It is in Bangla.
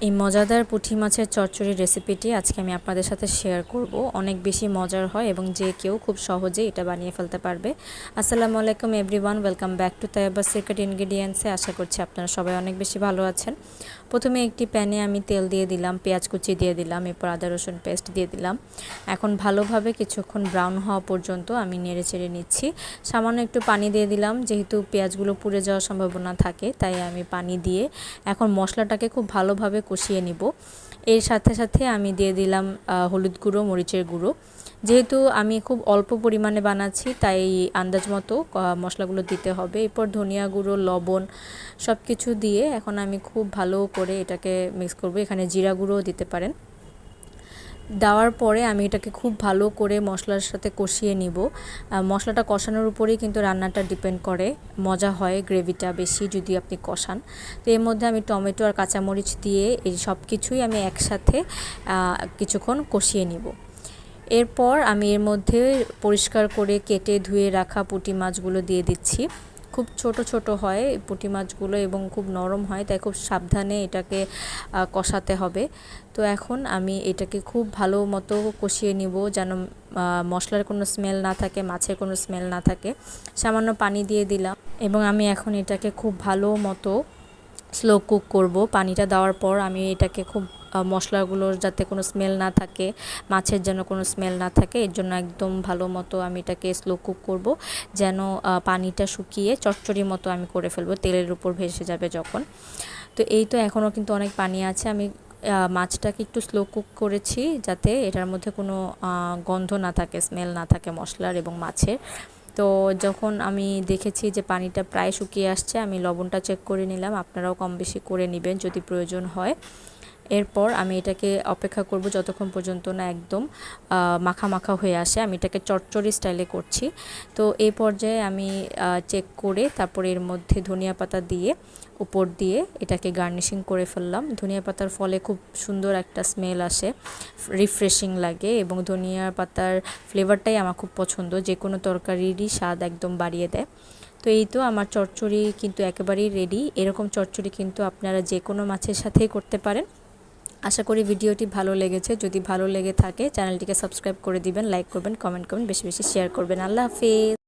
এই মজাদার পুঁটি মাছের চচ্চড়ির রেসিপিটি আজকে আমি আপনাদের সাথে শেয়ার করব। অনেক বেশি মজার হয় এবং যে কেউ খুব সহজে এটা বানিয়ে ফেলতে পারবে। আসসালামু আলাইকুম everyone, welcome back to Taiba's secret ইনগ্রেডিয়েন্টসে। আশা করছি আপনারা সবাই অনেক বেশি ভালো আছেন। প্রথমে একটি প্যানে আমি তেল দিয়ে দিলাম, পেঁয়াজ কুচি দিয়ে দিলাম, এরপর আদা রসুন পেস্ট দিয়ে দিলাম। এখন ভালোভাবে কিছুক্ষণ ব্রাউন হওয়া পর্যন্ত আমি নেড়ে চেড়ে নিচ্ছি। সামান্য একটু পানি দিয়ে দিলাম, যেহেতু পেঁয়াজগুলো পুড়ে যাওয়ার সম্ভাবনা থাকে তাই আমি পানি দিয়ে এখন মশলাটাকে খুব ভালোভাবে কষিয়ে নিব। এর সাথে সাথে আমি দিয়ে দিলাম হলুদ গুঁড়ো, মরিচের গুঁড়ো। যেহেতু আমি খুব অল্প পরিমাণে বানাচ্ছি তাই আন্দাজ মতো মশলাগুলো দিতে হবে। এরপর ধনিয়া গুঁড়ো, লবণ সব কিছু দিয়ে এখন আমি খুব ভালো করে এটাকে মিক্স করব। এখানে জিরা গুঁড়োও দিতে পারেন। দেওয়ার পরে আমি এটাকে খুব ভালো করে মশলার সাথে কষিয়ে নিব। মশলাটা কষানোর উপরেই কিন্তু রান্নাটা ডিপেন্ড করে, মজা হয় গ্রেভিটা বেশি যদি আপনি কষান। তো এর মধ্যে আমি টমেটো আর কাঁচামরিচ দিয়ে এই সব কিছুই আমি একসাথে কিছুক্ষণ কষিয়ে নিব। এরপর আমি এর মধ্যে পরিষ্কার করে কেটে ধুয়ে রাখা পুঁটি মাছগুলো দিয়ে দিচ্ছি। খুব ছোট ছোট হয় পুঁটি মাছগুলো এবং খুব নরম হয়, তাই খুব সাবধানে এটাকে কষাতে হবে। তো এখন আমি এটাকে খুব ভালো মতো কষিয়ে নিব, যেন মশলার কোনো স্মেল না থাকে, মাছের কোনো স্মেল না থাকে। সামান্য পানি দিয়ে দিলাম এবং আমি এখন এটাকে খুব ভালো মতো স্লো কুক করব। পানিটা দেওয়ার পর আমি এটাকে খুব মশলাগুলোর যাতে কোনো স্মেল না থাকে, মাছের যেন কোনো স্মেল না থাকে, এর জন্য একদম ভালো মতো আমি এটাকে স্লো কুক করব, যেন পানিটা শুকিয়ে চচ্চড়ির মতো আমি করে ফেলবো, তেলের উপর ভেসে যাবে যখন। তো এই তো এখনও কিন্তু অনেক পানি আছে। আমি মাছটাকে একটু স্লো কুক করেছি যাতে এটার মধ্যে কোনো গন্ধ না থাকে, স্মেল না থাকে মশলার এবং মাছের। তো যখন আমি দেখেছি যে পানিটা প্রায় শুকিয়ে আসছে, আমি লবণটা চেক করে নিলাম। আপনারাও কম বেশি করে নেবেন যদি প্রয়োজন হয়। এরপর আমি এটাকে অপেক্ষা করব যতক্ষণ পর্যন্ত না একদম মাখা মাখা হয়ে আসে। আমি এটাকে চচ্চড়ি স্টাইলে করছি। তো এই পর্যায়ে আমি চেক করে তারপরে এর মধ্যে ধনিয়া পাতা দিয়ে উপর দিয়ে এটাকে গার্নিশিং করে ফেললাম। ধনিয়া পাতার ফলে খুব সুন্দর একটা স্মেল আসে, রিফ্রেশিং লাগে এবং ধনিয়া পাতার ফ্লেভারটাই আমার খুব পছন্দ, যে কোনো তরকারিরই স্বাদ একদম বাড়িয়ে দেয়। তো এই তো আমার চচ্চড়ি কিন্তু একেবারেই রেডি। এরকম চচ্চড়ি কিন্তু আপনারা যে কোনো মাছের সাথেই করতে পারেন। আশা করি ভিডিওটি ভালো লেগেছে। যদি ভালো লেগে থাকে চ্যানেলটিকে সাবস্ক্রাইব করে দিবেন, লাইক করবেন, কমেন্ট করবেন, বেশি বেশি শেয়ার করবেন। আল্লাহ হাফেজ।